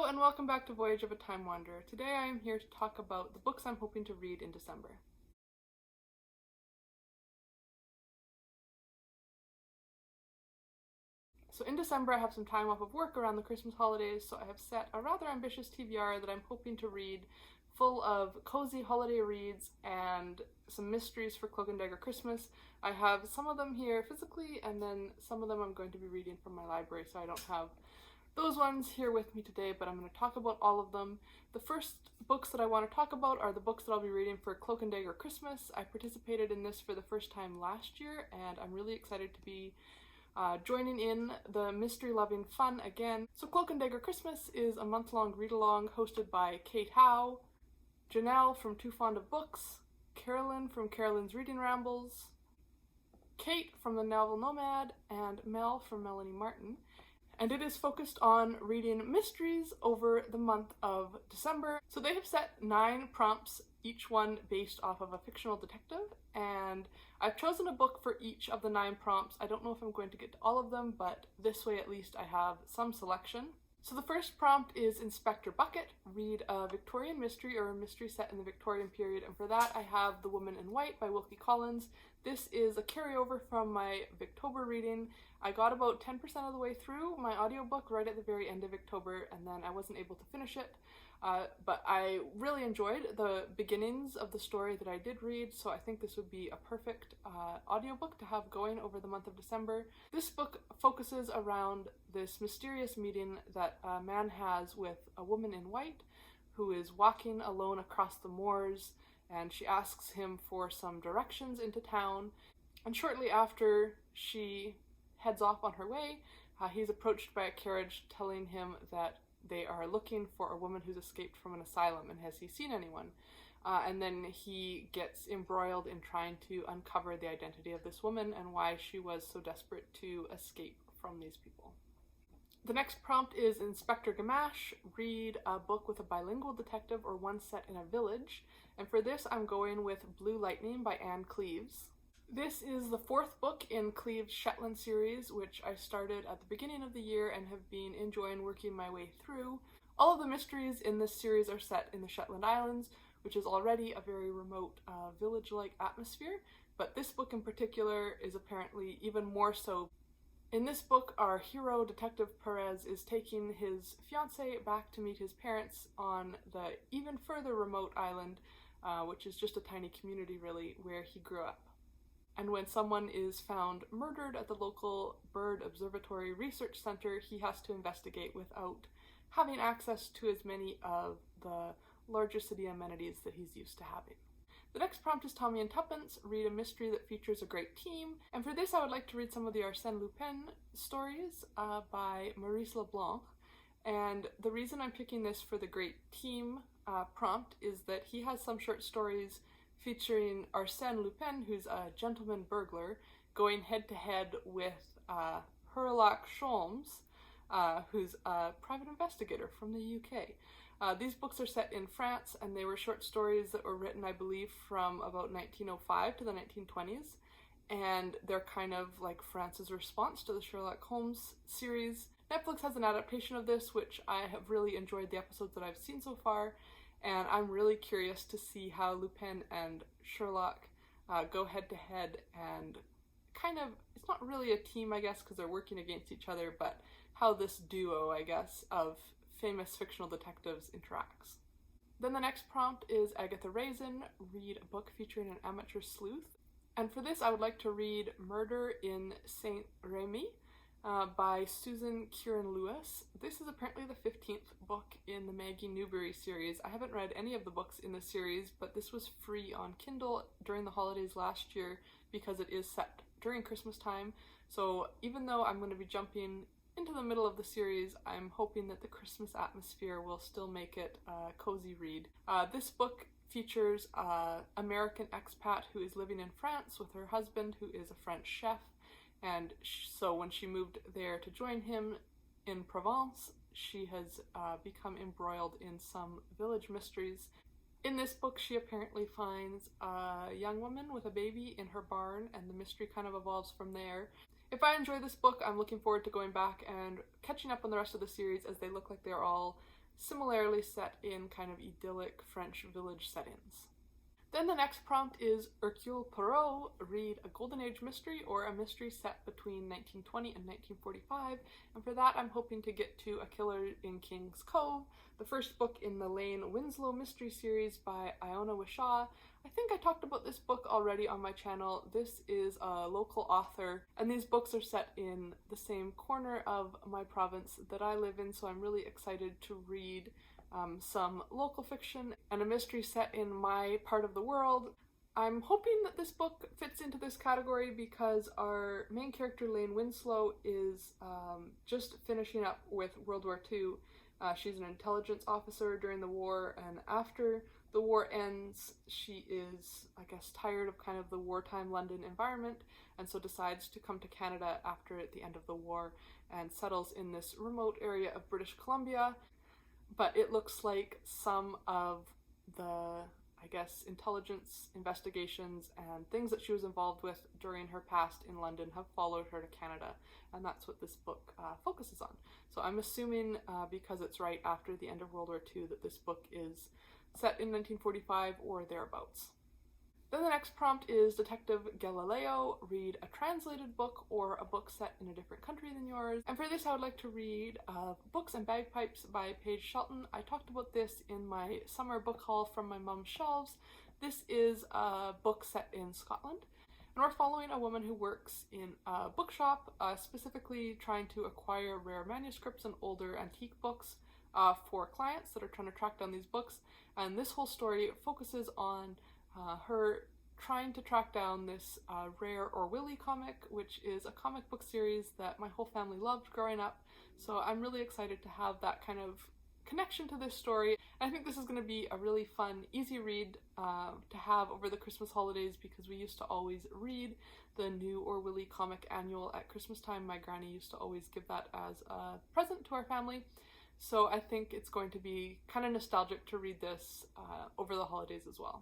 Hello and welcome back to Voyage of a Time Wanderer. Today I am here to talk about the books I'm hoping to read in December. So in December I have some time off of work around the Christmas holidays, so I have set a rather ambitious TBR that I'm hoping to read, full of cozy holiday reads and some mysteries for Cloak and Dagger Christmas. I have some of them here physically, and then some of them I'm going to be reading from my library, so I don't have those ones here with me today, but I'm going to talk about all of them. The first books that I want to talk about are the books that I'll be reading for Cloak and Dagger Christmas. I participated in this for the first time last year, and I'm really excited to be joining in the mystery-loving fun again. So Cloak and Dagger Christmas is a month-long read-along hosted by Kate Howe, Janelle from Too Fond of Books, Carolyn from Carolyn's Reading Rambles, Kate from the novel Nomad, and Mel from Melanie Martin. And it is focused on reading mysteries over the month of December. So they have set 9 prompts, each one based off of a fictional detective, and I've chosen a book for each of the 9 prompts. I don't know if I'm going to get to all of them, but this way at least I have some selection. So the first prompt is Inspector Bucket. Read a Victorian mystery or a mystery set in the Victorian period, and for that I have The Woman in White by Wilkie Collins. This is a carryover from my Victober reading. I got about 10% of the way through my audiobook right at the very end of October, and then I wasn't able to finish it. But I really enjoyed the beginnings of the story that I did read, so I think this would be a perfect audiobook to have going over the month of December. This book focuses around this mysterious meeting that a man has with a woman in white who is walking alone across the moors, and she asks him for some directions into town, and shortly after she heads off on her way, he's approached by a carriage telling him that they are looking for a woman who's escaped from an asylum, and has he seen anyone? And then he gets embroiled in trying to uncover the identity of this woman and why she was so desperate to escape from these people. The next prompt is Inspector Gamache. Read a book with a bilingual detective or one set in a village, and for this I'm going with Blue Lightning by Anne Cleeves. This is the 4th book in Cleeves' Shetland series, which I started at the beginning of the year and have been enjoying working my way through. All of the mysteries in this series are set in the Shetland Islands, which is already a very remote village-like atmosphere, but this book in particular is apparently even more so. In this book, our hero, Detective Perez, is taking his fiancée back to meet his parents on the even further remote island, which is just a tiny community really, where he grew up. And when someone is found murdered at the local bird observatory research center, he has to investigate without having access to as many of the larger city amenities that he's used to having. The next prompt is Tommy and Tuppence. Read a mystery that features a great team. And for this I would like to read some of the Arsene Lupin stories by Maurice LeBlanc. And the reason I'm picking this for the great team prompt is that he has some short stories featuring Arsene Lupin, who's a gentleman burglar, going head-to-head with Sherlock Holmes, who's a private investigator from the UK. These books are set in France, and they were short stories that were written, I believe, from about 1905 to the 1920s, and they're kind of like France's response to the Sherlock Holmes series. Netflix has an adaptation of this, which I have really enjoyed the episodes that I've seen so far, and I'm really curious to see how Lupin and Sherlock go head-to-head, and kind of, it's not really a team, I guess, because they're working against each other, but how this duo, I guess, of famous fictional detectives interacts. Then the next prompt is Agatha Raisin. Read a book featuring an amateur sleuth. And for this I would like to read Murder in Saint-Remy by Susan Kieran Lewis. This is apparently the 15th book in the Maggie Newberry series. I haven't read any of the books in the series, but this was free on Kindle during the holidays last year because it is set during Christmas time. So even though I'm going to be jumping into the middle of the series, I'm hoping that the Christmas atmosphere will still make it a cozy read. This book features an American expat who is living in France with her husband, who is a French chef. And so when she moved there to join him in Provence, she has become embroiled in some village mysteries. In this book, she apparently finds a young woman with a baby in her barn, and the mystery kind of evolves from there. If I enjoy this book, I'm looking forward to going back and catching up on the rest of the series, as they look like they're all similarly set in kind of idyllic French village settings. Then the next prompt is Hercule Poirot, read a Golden Age mystery or a mystery set between 1920 and 1945, and for that I'm hoping to get to A Killer in King's Cove, the first book in the Lane Winslow mystery series by Iona Whishaw. I think I talked about this book already on my channel. This is a local author, and these books are set in the same corner of my province that I live in, so I'm really excited to read some local fiction and a mystery set in my part of the world. I'm hoping that this book fits into this category because our main character, Lane Winslow, is just finishing up with World War II. She's an intelligence officer during the war, and after the war ends, she is, I guess, tired of kind of the wartime London environment, and so decides to come to Canada after the end of the war and settles in this remote area of British Columbia. But it looks like some of the, I guess, intelligence investigations and things that she was involved with during her past in London have followed her to Canada, and that's what this book focuses on. So I'm assuming, because it's right after the end of World War II, that this book is set in 1945 or thereabouts. Then the next prompt is Detective Galileo, read a translated book or a book set in a different country than yours. And for this I would like to read Books and Bagpipes by Paige Shelton. I talked about this in my summer book haul from my mum's shelves. This is a book set in Scotland, and we're following a woman who works in a bookshop, specifically trying to acquire rare manuscripts and older antique books for clients that are trying to track down these books. And this whole story focuses on her trying to track down this rare Willie comic, which is a comic book series that my whole family loved growing up. So I'm really excited to have that kind of connection to this story. I think this is going to be a really fun, easy read to have over the Christmas holidays, because we used to always read the new Willie comic annual at Christmas time. My granny used to always give that as a present to our family. So I think it's going to be kind of nostalgic to read this over the holidays as well.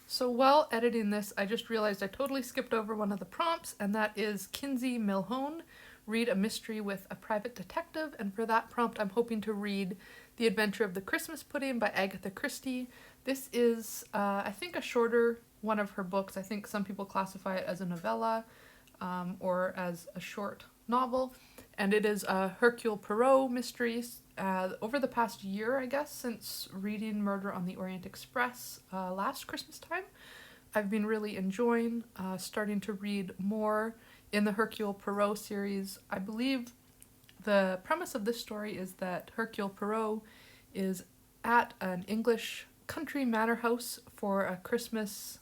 So while editing this, I just realized I totally skipped over one of the prompts, and that is Kinsey Milhone, read a mystery with a private detective, and for that prompt I'm hoping to read The Adventure of the Christmas Pudding by Agatha Christie. This is, I think, a shorter one of her books. I think some people classify it as a novella or as a short novel, and it is a Hercule Poirot mystery. Over the past year, I guess, since reading Murder on the Orient Express last Christmas time, I've been really enjoying starting to read more in the Hercule Poirot series. I believe the premise of this story is that Hercule Poirot is at an English country manor house for a Christmas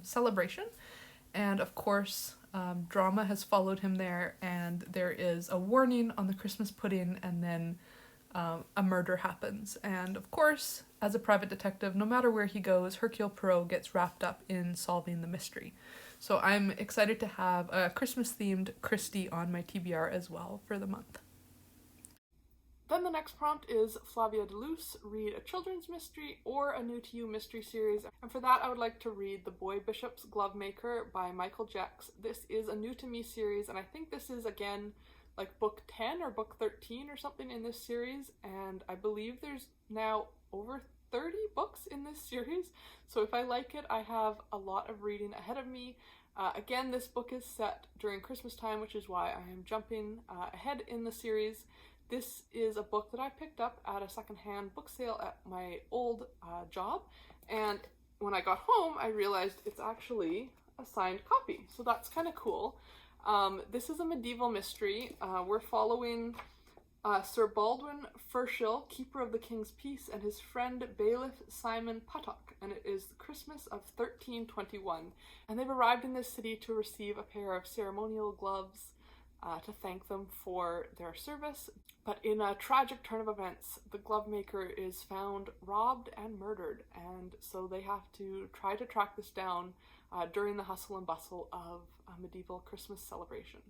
celebration, and of course drama has followed him there, and there is a warning on the Christmas pudding, and then a murder happens. And of course, as a private detective, no matter where he goes, Hercule Poirot gets wrapped up in solving the mystery. So I'm excited to have a Christmas-themed Christie on my TBR as well for the month. Then the next prompt is Flavia de Luce, read a children's mystery or a new to you mystery series. And for that I would like to read The Boy Bishop's Glovemaker by Michael Jecks. This is a new to me series, and I think this is, again, like book 10 or book 13 or something in this series, and I believe there's now over 30 books in this series, so if I like it, I have a lot of reading ahead of me. Again, this book is set during Christmas time, which is why I am jumping ahead in the series. This is a book that I picked up at a secondhand book sale at my old job, and when I got home I realized it's actually a signed copy, so that's kind of cool. This is a medieval mystery. We're following Sir Baldwin Furshill, Keeper of the King's Peace, and his friend Bailiff Simon Puttock, and it is the Christmas of 1321, and they've arrived in this city to receive a pair of ceremonial gloves to thank them for their service. But in a tragic turn of events, the glovemaker is found robbed and murdered, and so they have to try to track this down during the hustle and bustle of a medieval Christmas celebration.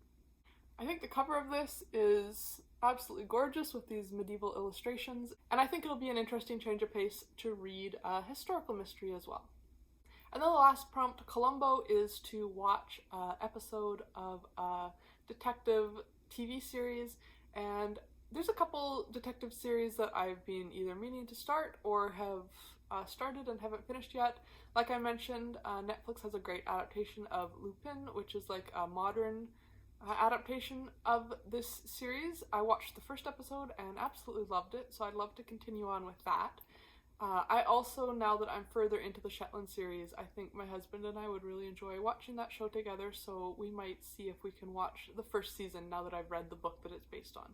I think the cover of this is absolutely gorgeous with these medieval illustrations, and I think it'll be an interesting change of pace to read a historical mystery as well. And then the last prompt, Columbo, is to watch an episode of a detective TV series, and There's a couple detective series that I've been either meaning to start or have started and haven't finished yet. Like I mentioned, Netflix has a great adaptation of Lupin, which is like a modern adaptation of this series. I watched the first episode and absolutely loved it, so I'd love to continue on with that. I also, now that I'm further into the Shetland series, I think my husband and I would really enjoy watching that show together, so we might see if we can watch the first season now that I've read the book that it's based on.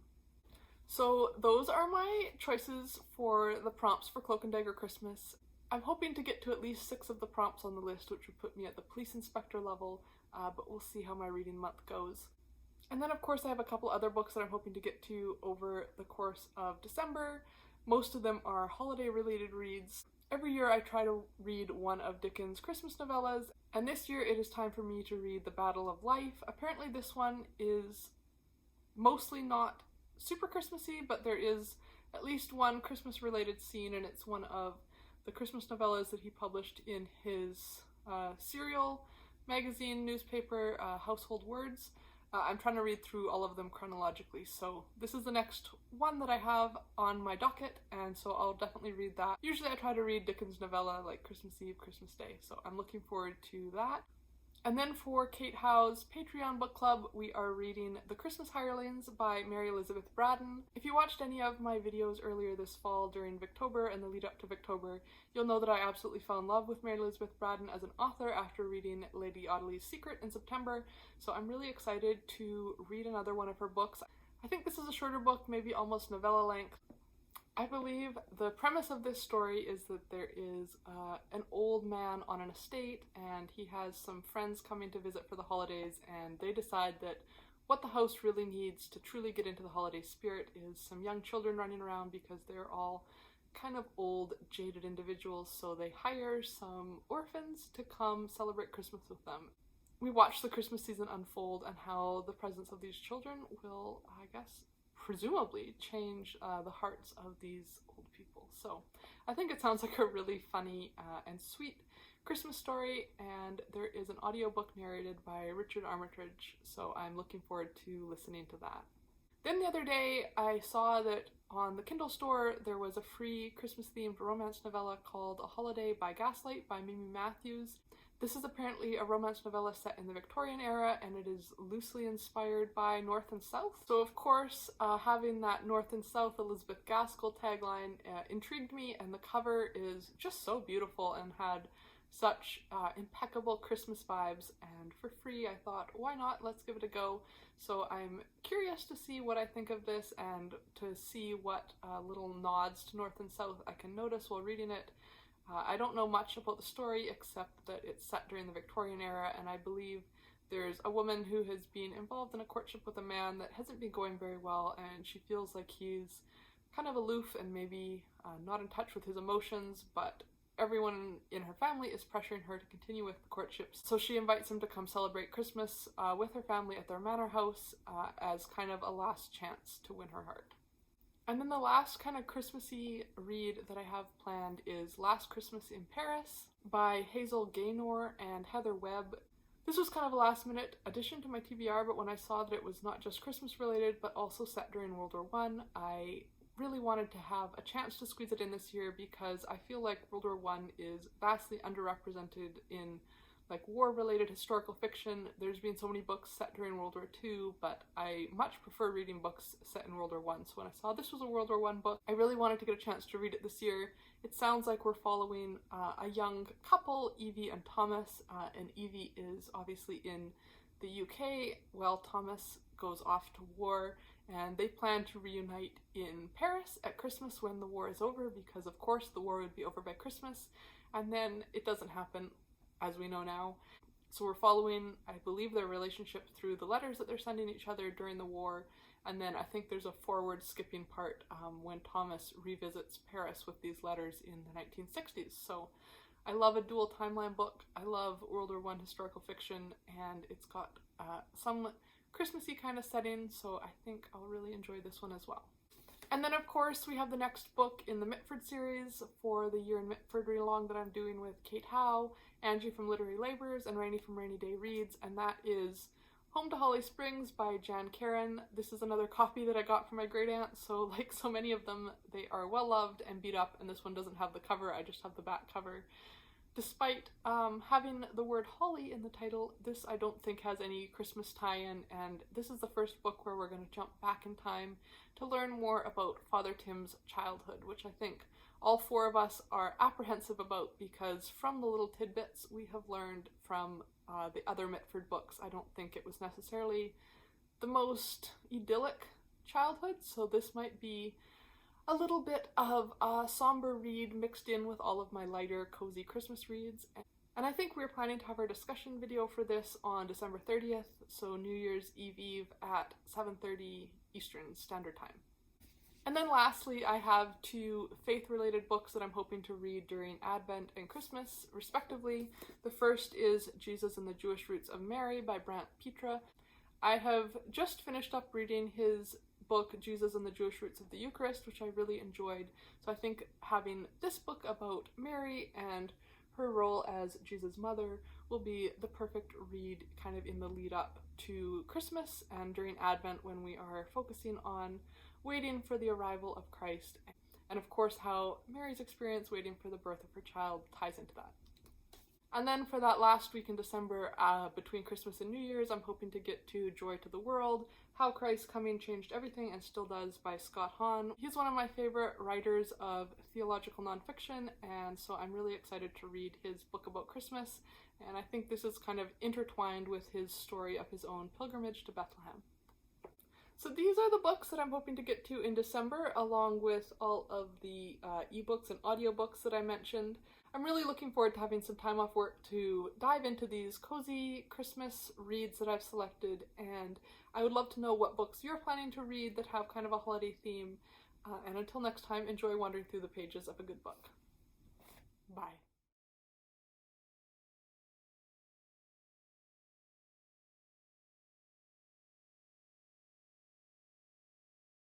So those are my choices for the prompts for Cloak and Dagger Christmas. I'm hoping to get to at least 6 of the prompts on the list, which would put me at the police inspector level, but we'll see how my reading month goes. And then of course I have a couple other books that I'm hoping to get to over the course of December. Most of them are holiday related reads. Every year I try to read one of Dickens' Christmas novellas, and this year it is time for me to read The Battle of Life. Apparently this one is mostly not super Christmassy, but there is at least one Christmas related scene, and it's one of the Christmas novellas that he published in his serial magazine newspaper, Household Words. I'm trying to read through all of them chronologically, so this is the next one that I have on my docket, and so I'll definitely read that. Usually I try to read Dickens novella like Christmas Eve, Christmas Day, so I'm looking forward to that. And then for Kate Howe's Patreon book club, we are reading The Christmas Hirelings by Mary Elizabeth Braddon. If you watched any of my videos earlier this fall during Victober and the lead up to Victober, you'll know that I absolutely fell in love with Mary Elizabeth Braddon as an author after reading Lady Audley's Secret in September, so I'm really excited to read another one of her books. I think this is a shorter book, maybe almost novella length. I believe the premise of this story is that there is an old man on an estate, and he has some friends coming to visit for the holidays, and they decide that what the house really needs to truly get into the holiday spirit is some young children running around, because they're all kind of old, jaded individuals, so they hire some orphans to come celebrate Christmas with them. We watch the Christmas season unfold and how the presence of these children will, I guess, presumably change the hearts of these old people. So I think it sounds like a really funny and sweet Christmas story, and there is an audiobook narrated by Richard Armitage, so I'm looking forward to listening to that. Then the other day I saw that on the Kindle store there was a free Christmas themed romance novella called A Holiday by Gaslight by Mimi Matthews. This is apparently a romance novella set in the Victorian era, and it is loosely inspired by North and South. So of course, having that North and South Elizabeth Gaskell tagline intrigued me, and the cover is just so beautiful and had such impeccable Christmas vibes, and for free I thought, why not, let's give it a go. So I'm curious to see what I think of this and to see what little nods to North and South I can notice while reading it. I don't know much about the story except that it's set during the Victorian era, and I believe there's a woman who has been involved in a courtship with a man that hasn't been going very well, and she feels like he's kind of aloof and maybe not in touch with his emotions, but everyone in her family is pressuring her to continue with the courtship. So she invites him to come celebrate Christmas with her family at their manor house as kind of a last chance to win her heart. And then the last kind of Christmassy read that I have planned is Last Christmas in Paris by Hazel, Gaynor, and Heather Webb. This was kind of a last minute addition to my TBR, but when I saw that it was not just Christmas related but also set during World War I, I really wanted to have a chance to squeeze it in this year, because I feel like World War I is vastly underrepresented in like war-related historical fiction. There's been so many books set during World War II, but I much prefer reading books set in World War I. So when I saw this was a World War I book, I really wanted to get a chance to read it this year. It sounds like we're following a young couple, Evie and Thomas, and Evie is obviously in the UK while Thomas goes off to war, and they plan to reunite in Paris at Christmas when the war is over, because of course the war would be over by Christmas, and then it doesn't happen, as we know now. So we're following, I believe, their relationship through the letters that they're sending each other during the war, and then I think there's a forward skipping part when Thomas revisits Paris with these letters in the 1960s. So I love a dual timeline book. I love World War I historical fiction, and it's got some Christmassy kind of setting, so I think I'll really enjoy this one as well. And then of course we have the next book in the Mitford series for the Year in Mitford read-along that I'm doing with Kate Howe, Angie from Literary Labours, and Rainey from Rainy Day Reads, and that is Home to Holly Springs by Karon. This is another copy that I got from my great aunt, so like so many of them, they are well loved and beat up, and this one doesn't have the cover, I just have the back cover. Despite having the word holly in the title, this I don't think has any Christmas tie-in, and this is the first book where we're going to jump back in time to learn more about Father Tim's childhood, which I think all four of us are apprehensive about, because from the little tidbits we have learned from the other Mitford books, I don't think it was necessarily the most idyllic childhood, so this might be a little bit of a somber read mixed in with all of my lighter, cozy Christmas reads. And I think we're planning to have our discussion video for this on December 30th, so New Year's Eve at 7:30 Eastern Standard Time. And then lastly, I have two faith-related books that I'm hoping to read during Advent and Christmas, respectively. The first is Jesus and the Jewish Roots of Mary by Brant Petra. I have just finished up reading his book, Jesus and the Jewish Roots of the Eucharist, which I really enjoyed. So I think having this book about Mary and her role as Jesus' mother will be the perfect read kind of in the lead up to Christmas and during Advent, when we are focusing on waiting for the arrival of Christ, and of course how Mary's experience waiting for the birth of her child ties into that. And then for that last week in December, between Christmas and New Year's, I'm hoping to get to Joy to the World, How Christ's Coming Changed Everything and Still Does by Scott Hahn. He's one of my favorite writers of theological nonfiction, and so I'm really excited to read his book about Christmas, and I think this is kind of intertwined with his story of his own pilgrimage to Bethlehem. So these are the books that I'm hoping to get to in December, along with all of the ebooks and audiobooks that I mentioned. I'm really looking forward to having some time off work to dive into these cozy Christmas reads that I've selected, and I would love to know what books you're planning to read that have kind of a holiday theme. And until next time, enjoy wandering through the pages of a good book.